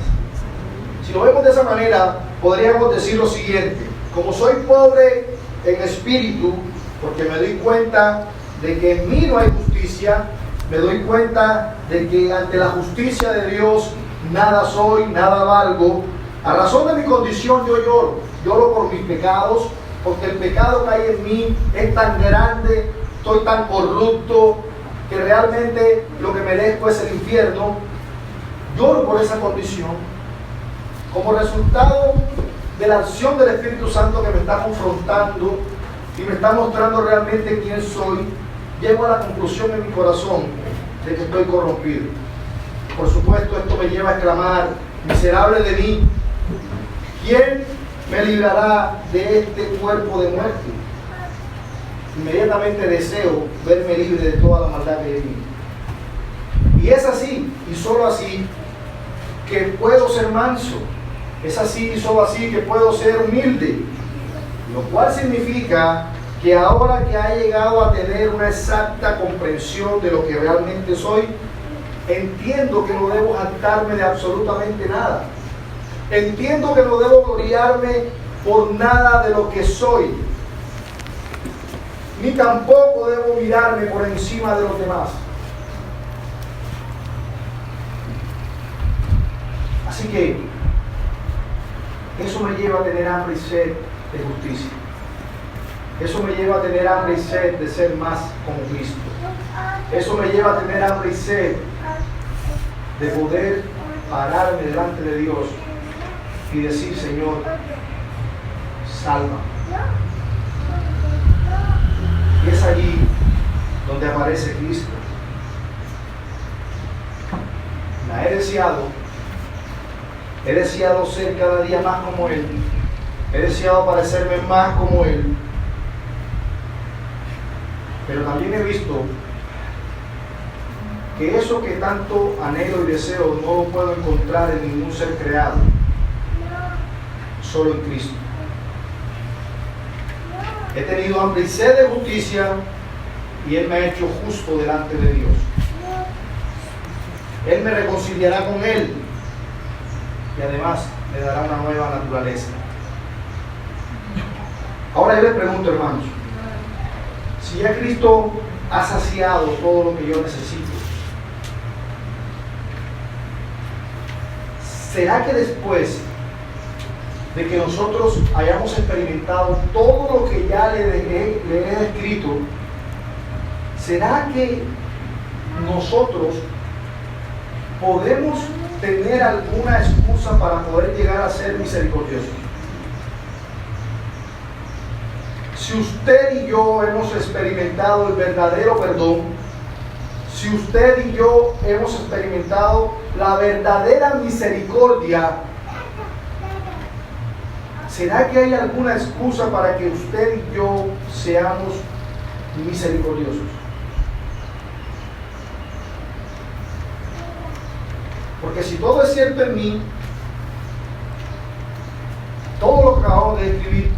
Si lo vemos de esa manera, podríamos decir lo siguiente: como soy pobre en espíritu, porque me doy cuenta de que en mí no hay justicia, me doy cuenta de que ante la justicia de Dios nada soy, nada valgo. A razón de mi condición yo lloro por mis pecados, porque el pecado que hay en mí es tan grande, estoy tan corrupto, que realmente lo que merezco es el infierno. Lloro por esa condición. Como resultado de la acción del Espíritu Santo que me está confrontando y me está mostrando realmente quién soy, llego a la conclusión en mi corazón de que estoy corrompido. Por supuesto, esto me lleva a exclamar: miserable de mí, ¿quién me librará de este cuerpo de muerte? Inmediatamente deseo verme libre de toda la maldad que hay en mí. Y es así, y solo así, que puedo ser manso. Es así y solo así que puedo ser humilde. Lo cual significa que ahora que ha llegado a tener una exacta comprensión de lo que realmente soy, entiendo que no debo jactarme de absolutamente nada. Entiendo que no debo gloriarme por nada de lo que soy, ni tampoco debo mirarme por encima de los demás. Así que eso me lleva a tener hambre y sed de justicia. Eso me lleva a tener hambre y sed de ser más como Cristo. Eso me lleva a tener hambre y sed de poder pararme delante de Dios y decir: Señor, salva. Y es allí donde aparece Cristo. La he deseado ser cada día más como Él. He deseado parecerme más como Él. Pero también he visto que eso que tanto anhelo y deseo no lo puedo encontrar en ningún ser creado, solo en Cristo. He tenido hambre y sed de justicia y Él me ha hecho justo delante de Dios. Él me reconciliará con Él y además me dará una nueva naturaleza. Ahora yo les pregunto, hermanos, si ya Cristo ha saciado todo lo que yo necesito, ¿será que después de que nosotros hayamos experimentado todo lo que ya le he descrito, ¿será que nosotros podemos tener alguna excusa para poder llegar a ser misericordiosos? Si usted y yo hemos experimentado el verdadero perdón, si usted y yo hemos experimentado la verdadera misericordia, ¿será que hay alguna excusa para que usted y yo seamos misericordiosos? Porque si todo es cierto en mí, todo lo que acabamos de escribir,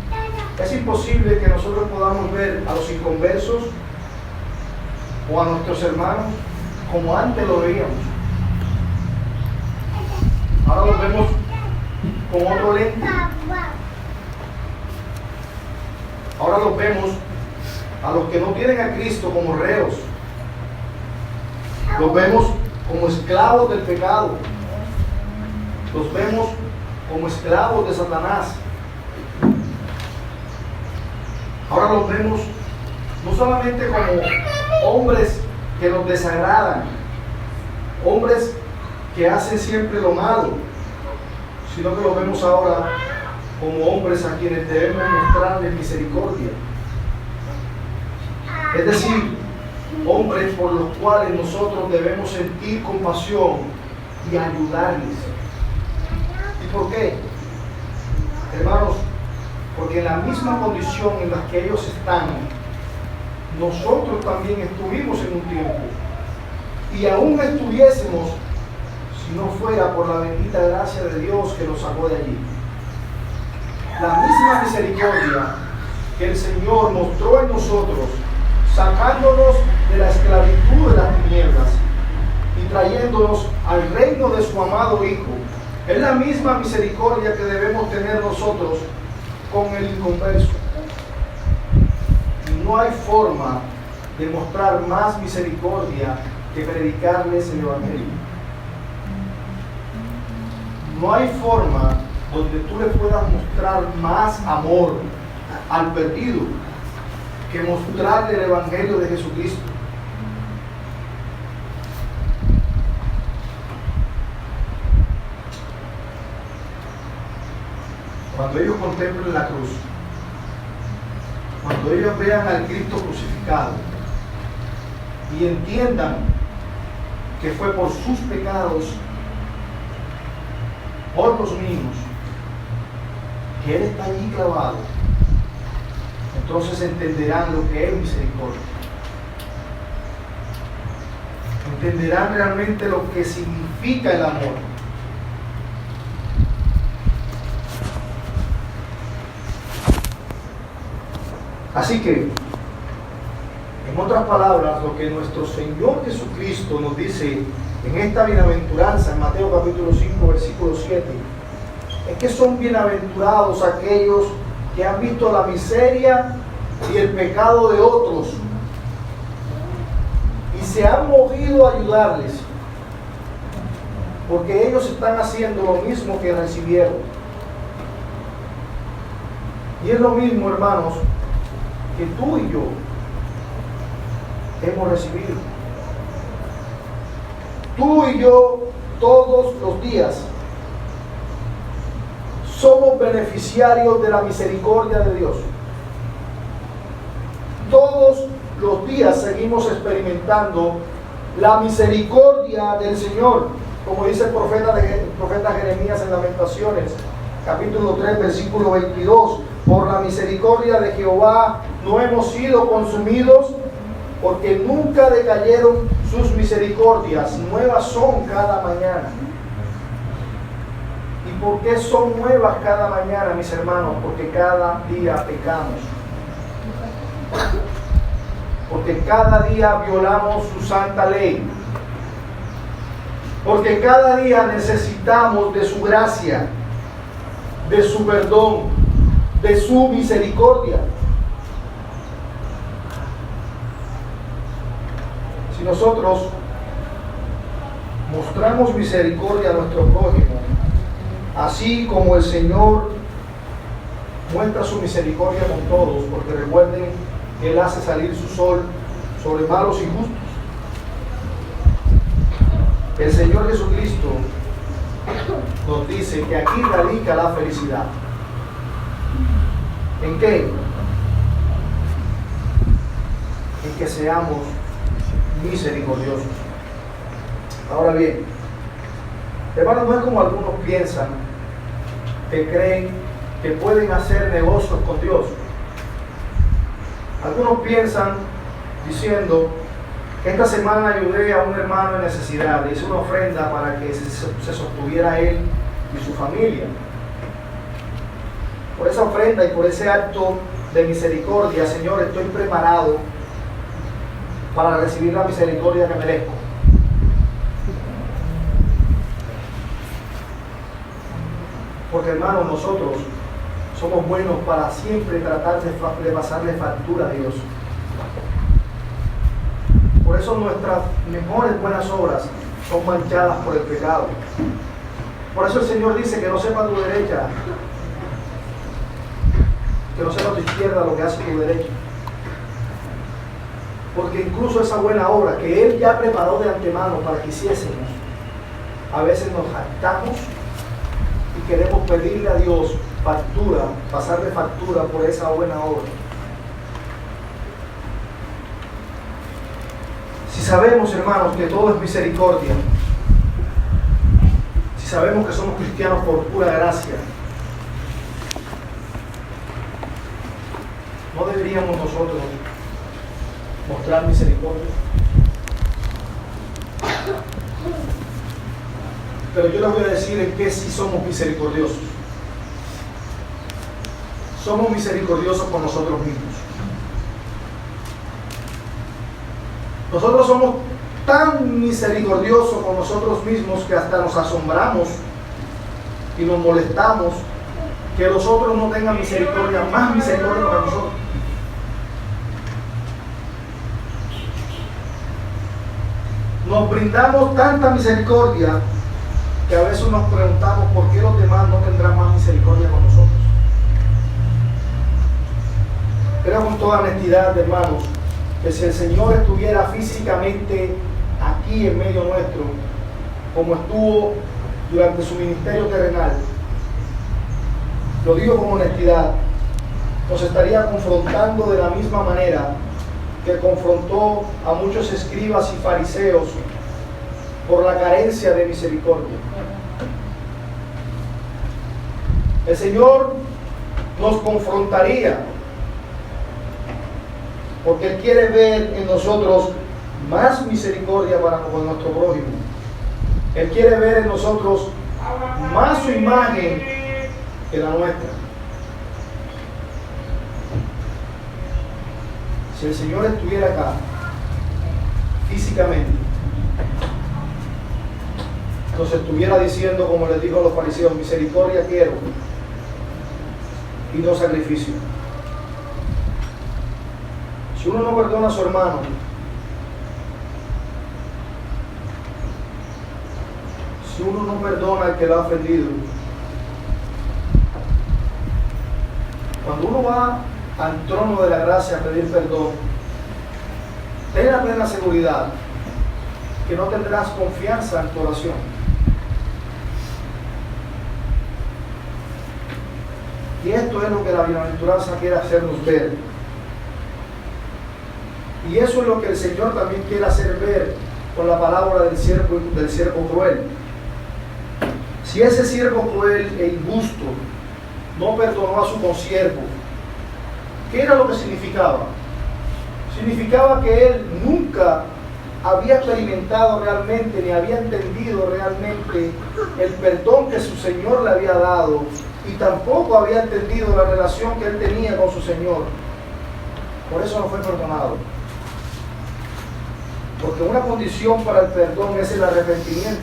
es imposible que nosotros podamos ver a los inconversos o a nuestros hermanos como antes lo veíamos. Ahora los vemos con otro lente. Ahora los vemos a los que no tienen a Cristo como reos. Los vemos como esclavos del pecado. Los vemos como esclavos de Satanás. Ahora los vemos no solamente como hombres que nos desagradan, hombres que hacen siempre lo malo, sino que los vemos ahora como hombres a quienes debemos mostrarles misericordia. Es decir, hombres por los cuales nosotros debemos sentir compasión y ayudarles. ¿Y por qué? Hermanos, porque en la misma condición en la que ellos están, nosotros también estuvimos en un tiempo, y aún estuviésemos si no fuera por la bendita gracia de Dios que nos sacó de allí. La misma misericordia que el Señor mostró en nosotros, sacándonos de la esclavitud de las tinieblas y trayéndonos al reino de su amado Hijo, es la misma misericordia que debemos tener nosotros con el inconverso. Y no hay forma de mostrar más misericordia que predicarles el Evangelio. No hay forma donde tú le puedas mostrar más amor al perdido que mostrarle el Evangelio de Jesucristo. Cuando ellos contemplen la cruz, cuando ellos vean al Cristo crucificado y entiendan que fue por sus pecados, por los míos, que Él está allí clavado, entonces entenderán lo que es misericordia. Entenderán realmente lo que significa el amor. Así que, en otras palabras, lo que nuestro Señor Jesucristo nos dice en esta bienaventuranza, en Mateo capítulo 5, versículo 7, es que son bienaventurados aquellos que han visto la miseria y el pecado de otros y se han movido a ayudarles, porque ellos están haciendo lo mismo que recibieron. Y es lo mismo, hermanos, que tú y yo hemos recibido. Tú y yo todos los días somos beneficiarios de la misericordia de Dios. Todos los días seguimos experimentando la misericordia del Señor, como dice el profeta Jeremías en Lamentaciones, capítulo 3, versículo 22. Por la misericordia de Jehová no hemos sido consumidos, porque nunca decayeron sus misericordias, nuevas son cada mañana. ¿Y por qué son nuevas cada mañana, mis hermanos? Porque cada día pecamos. Porque cada día violamos su santa ley. Porque cada día necesitamos de su gracia, de su perdón, de su misericordia. Si nosotros mostramos misericordia a nuestro prójimo, así como el Señor muestra su misericordia con todos, porque recuerden que Él hace salir su sol sobre malos y justos. El Señor Jesucristo nos dice que aquí radica la felicidad. ¿En qué? En que seamos misericordiosos. Ahora bien, hermanos, no es como algunos piensan, que creen que pueden hacer negocios con Dios. Algunos piensan diciendo que esta semana ayudé a un hermano en necesidad, le hice una ofrenda para que se sostuviera él y su familia. Por esa ofrenda y por ese acto de misericordia, Señor, estoy preparado para recibir la misericordia que merezco. Porque, hermanos, nosotros somos buenos para siempre tratar de pasarle factura a Dios. Por eso nuestras mejores buenas obras son manchadas por el pecado. Por eso el Señor dice que no sepa tu derecha, que no sepa tu izquierda lo que hace tu derecha. Porque incluso esa buena obra que Él ya preparó de antemano para que hiciésemos, a veces nos jactamos y queremos pedirle a Dios factura, pasarle factura por esa buena obra. Si sabemos, hermanos, que todo es misericordia, si sabemos que somos cristianos por pura gracia, ¿no deberíamos nosotros mostrar misericordia? Pero yo les voy a decir en qué sí somos misericordiosos. Somos misericordiosos con nosotros mismos. Nosotros somos tan misericordiosos con nosotros mismos que hasta nos asombramos y nos molestamos que los otros no tengan misericordia, más misericordia para nosotros. Nos brindamos tanta misericordia que a veces nos preguntamos por qué los demás no tendrán más misericordia con nosotros. Creo con toda honestidad, hermanos, que si el Señor estuviera físicamente aquí en medio nuestro, como estuvo durante su ministerio terrenal, lo digo con honestidad, nos estaría confrontando de la misma manera que confrontó a muchos escribas y fariseos por la carencia de misericordia. El Señor nos confrontaría porque Él quiere ver en nosotros más misericordia para con nuestro prójimo. Él quiere ver en nosotros más su imagen que la nuestra. Si el Señor estuviera acá físicamente, nos estuviera diciendo, como les dijo a los fariseos, misericordia quiero y no sacrificio. Si uno no perdona a su hermano, si uno no perdona al que lo ha ofendido, cuando uno va al trono de la gracia a pedir perdón, ten la plena seguridad que no tendrás confianza en tu oración. Y esto es lo que la bienaventuranza quiere hacernos ver. Y eso es lo que el Señor también quiere hacer ver con la parábola del siervo cruel. Si ese siervo cruel e injusto no perdonó a su consiervo, ¿qué era lo que significaba? Significaba que él nunca había experimentado realmente, ni había entendido realmente el perdón que su Señor le había dado, y tampoco había entendido la relación que él tenía con su Señor. Por eso no fue perdonado. Porque una condición para el perdón es el arrepentimiento.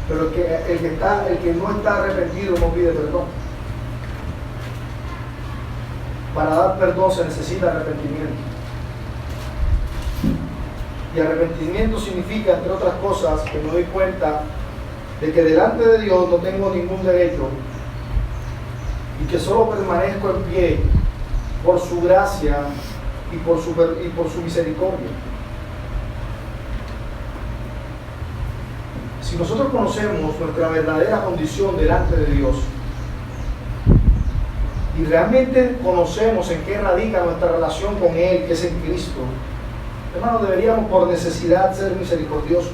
Pero el que no está arrepentido no pide perdón. Para dar perdón se necesita arrepentimiento. Y arrepentimiento significa, entre otras cosas, que me doy cuenta de que delante de Dios no tengo ningún derecho y que solo permanezco en pie por su gracia y por su misericordia. Si nosotros conocemos nuestra verdadera condición delante de Dios y realmente conocemos en qué radica nuestra relación con Él, que es en Cristo, hermanos, deberíamos por necesidad ser misericordiosos.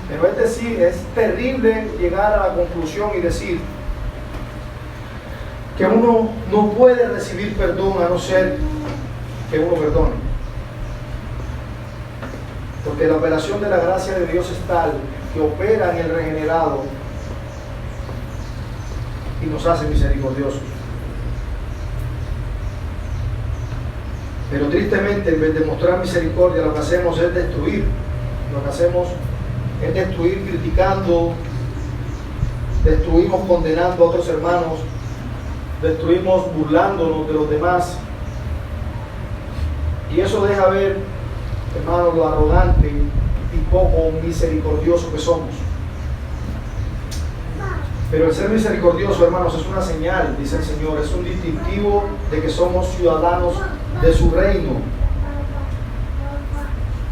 Pero es decir, es terrible llegar a la conclusión y decir que uno no puede recibir perdón a no ser que uno perdone. Porque la operación de la gracia de Dios es tal que opera en el regenerado y nos hace misericordiosos. Pero tristemente, en vez de mostrar misericordia, lo que hacemos es destruir. Lo que hacemos es destruir criticando, destruimos condenando a otros hermanos, destruimos burlándonos de los demás. Y eso deja ver, hermanos, lo arrogante y poco misericordioso que somos. Pero el ser misericordioso, hermanos, es una señal, dice el Señor, es un distintivo de que somos ciudadanos de su reino.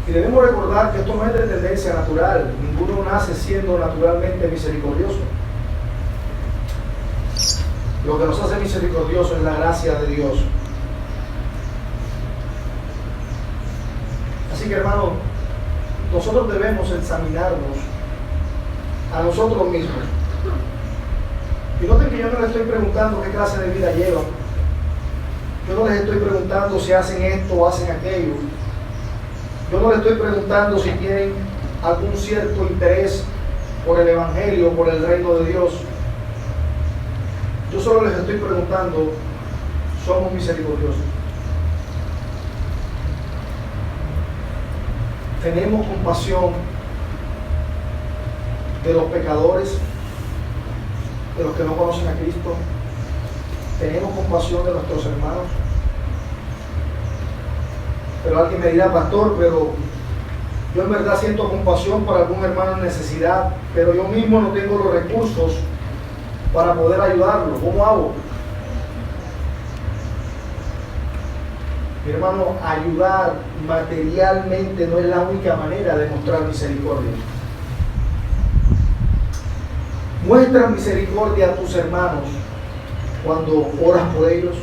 Y debemos recordar que esto no es de tendencia natural. Ninguno nace siendo naturalmente misericordioso. Lo que nos hace misericordioso es la gracia de Dios. Así que, hermanos, nosotros debemos examinarnos a nosotros mismos. Y noten que yo no les estoy preguntando qué clase de vida llevan. Yo no les estoy preguntando si hacen esto o hacen aquello. Yo no les estoy preguntando si tienen algún cierto interés por el Evangelio, por el reino de Dios. Yo solo les estoy preguntando, ¿somos misericordiosos? ¿Tenemos compasión de los pecadores, de los que no conocen a Cristo? ¿Tenemos compasión de nuestros hermanos? Pero alguien me dirá, pastor, pero yo en verdad siento compasión por algún hermano en necesidad, pero yo mismo no tengo los recursos para poder ayudarlo. ¿Cómo hago? Mi hermano, ayudar materialmente no es la única manera de mostrar misericordia. Muestra misericordia a tus hermanos cuando oras por ellos.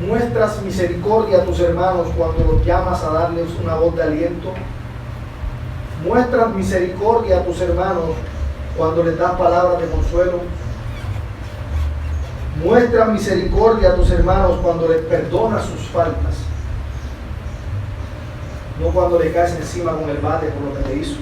Muestras misericordia a tus hermanos cuando los llamas a darles una voz de aliento. Muestras misericordia a tus hermanos cuando les das palabras de consuelo. Muestras misericordia a tus hermanos cuando les perdonas sus faltas. No cuando le caes encima con el bate por lo que te hizo.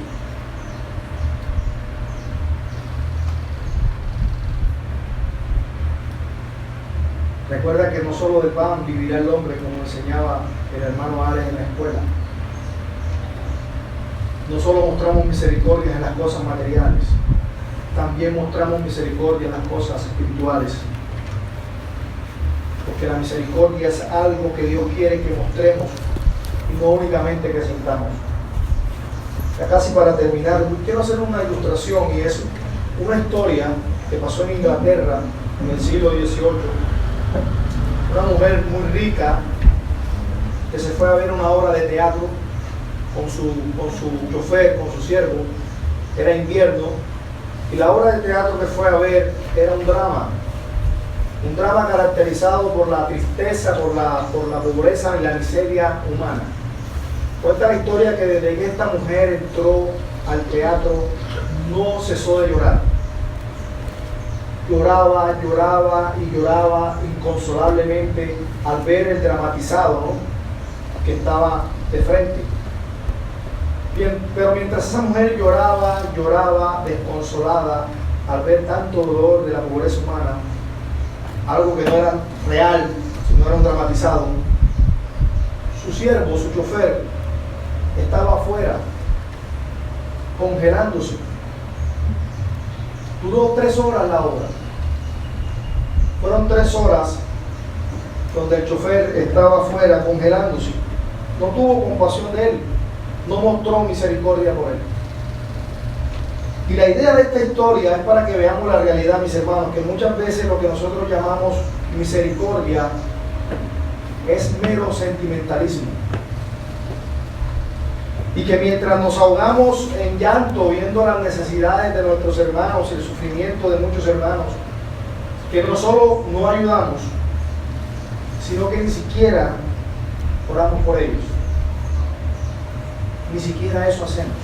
Recuerda que no solo de pan vivirá el hombre, como enseñaba el hermano Alex en la escuela. No solo mostramos misericordia en las cosas materiales, también mostramos misericordia en las cosas espirituales. Porque la misericordia es algo que Dios quiere que mostremos y no únicamente que sintamos. Ya casi para terminar, quiero hacer una ilustración, y es una historia que pasó en Inglaterra en el siglo XVIII. Una mujer muy rica que se fue a ver una obra de teatro con su chofer, con su siervo. Era invierno y la obra de teatro que fue a ver era un drama caracterizado por la tristeza, por la pobreza y la miseria humana. Cuenta la historia que desde que esta mujer entró al teatro no cesó de llorar. Lloraba y lloraba inconsolablemente al ver el dramatizado, ¿no?, que estaba de frente. Bien, pero mientras esa mujer lloraba desconsolada al ver tanto dolor de la pobreza humana, algo que no era real, sino era un dramatizado, su siervo, su chofer, estaba afuera congelándose. Duró 3 horas la obra. Fueron 3 horas donde el chofer estaba afuera congelándose. No tuvo compasión de él, no mostró misericordia por él. Y la idea de esta historia es para que veamos la realidad, mis hermanos, que muchas veces lo que nosotros llamamos misericordia es mero sentimentalismo. Y que mientras nos ahogamos en llanto viendo las necesidades de nuestros hermanos y el sufrimiento de muchos hermanos, que no solo no ayudamos, sino que ni siquiera oramos por ellos. Ni siquiera eso hacemos.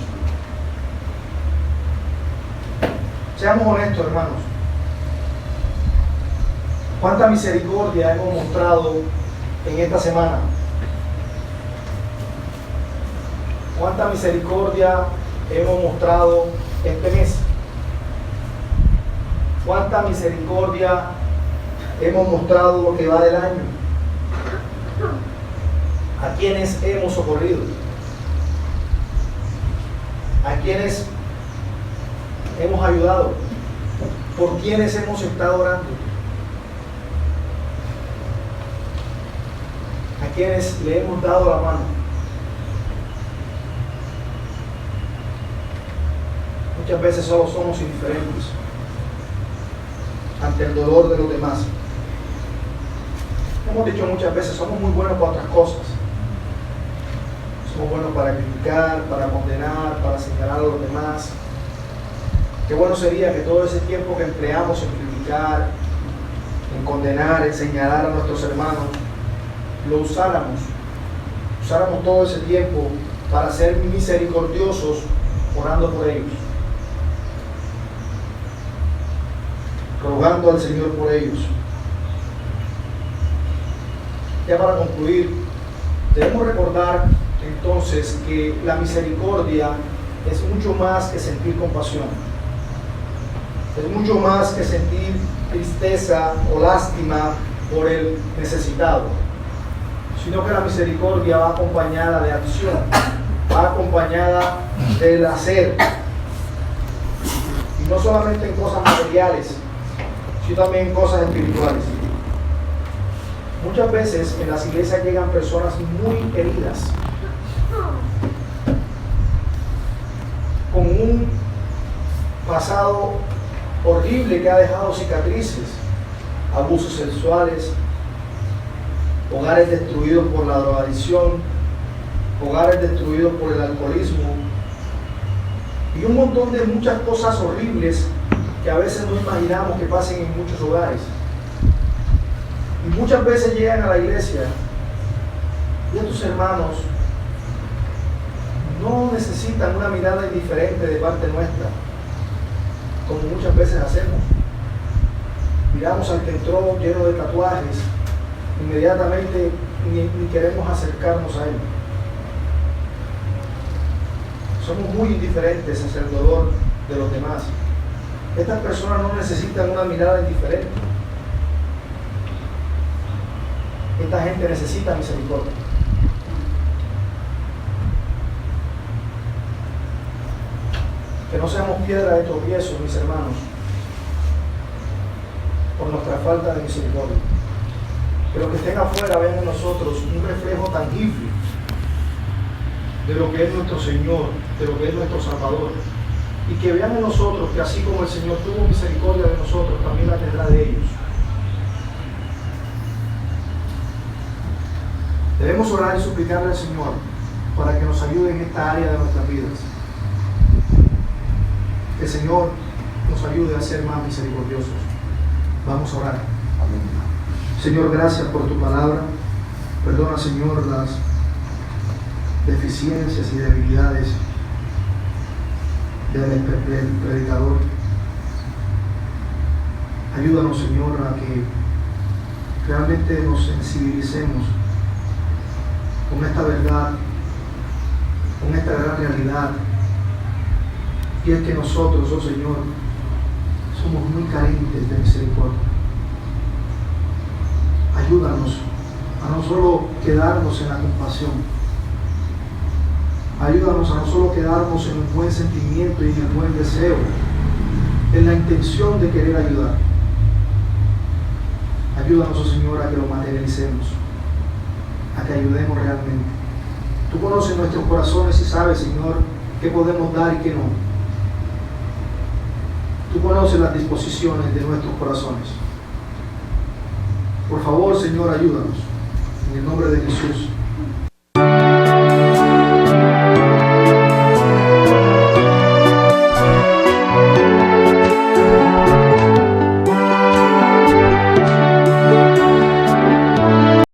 Seamos honestos, hermanos. ¿Cuánta misericordia hemos mostrado en esta semana? ¿Cuánta misericordia hemos mostrado este mes? ¿Cuánta misericordia hemos mostrado lo que va del año? ¿A quiénes hemos socorrido? ¿A quiénes hemos ayudado? ¿Por quiénes hemos estado orando? ¿A quiénes le hemos dado la mano? Muchas veces solo somos indiferentes ante el dolor de los demás. Hemos dicho muchas veces, somos muy buenos para otras cosas. Somos buenos para criticar, para condenar, para señalar a los demás. Qué bueno sería que todo ese tiempo que empleamos en criticar, en condenar, en señalar a nuestros hermanos, lo usáramos todo ese tiempo para ser misericordiosos orando por ellos, rogando al Señor por ellos. Ya para concluir, debemos recordar entonces que la misericordia es mucho más que sentir compasión, es mucho más que sentir tristeza o lástima por el necesitado, sino que la misericordia va acompañada de acción, va acompañada del hacer, y no solamente en cosas materiales, sino también en cosas espirituales. Muchas veces en las iglesias llegan personas muy heridas, con un pasado horrible que ha dejado cicatrices, abusos sexuales, hogares destruidos por la drogadicción, hogares destruidos por el alcoholismo y un montón de muchas cosas horribles que a veces no imaginamos que pasen en muchos hogares. Y muchas veces llegan a la iglesia y estos hermanos no necesitan una mirada indiferente de parte nuestra, como muchas veces hacemos. Miramos al que entró lleno de tatuajes, inmediatamente ni queremos acercarnos a él. Somos muy indiferentes hacia el dolor de los demás. Estas personas no necesitan una mirada indiferente. Esta gente necesita misericordia. Que no seamos piedra de tropiezo, mis hermanos, por nuestra falta de misericordia. Que los que estén afuera vean en nosotros un reflejo tangible de lo que es nuestro Señor, de lo que es nuestro Salvador. Y que vean en nosotros que así como el Señor tuvo misericordia de nosotros, también la tendrá de ellos. Debemos orar y suplicarle al Señor para que nos ayude en esta área de nuestras vidas. Que el Señor nos ayude a ser más misericordiosos. Vamos a orar. Amén. Señor, gracias por tu palabra. Perdona, Señor, las deficiencias y debilidades del predicador. Ayúdanos, Señor, a que realmente nos sensibilicemos con esta verdad, con esta gran realidad, y es que nosotros, oh Señor, somos muy carentes de misericordia. Ayúdanos a no solo quedarnos en la compasión, ayúdanos a no solo quedarnos en un buen sentimiento y en el buen deseo, en la intención de querer ayudar. Ayúdanos, oh Señor, a que lo materialicemos, a que ayudemos realmente. Tú conoces nuestros corazones y sabes, Señor, qué podemos dar y qué no. Tú conoces las disposiciones de nuestros corazones. Por favor, Señor, ayúdanos. En el nombre de Jesús.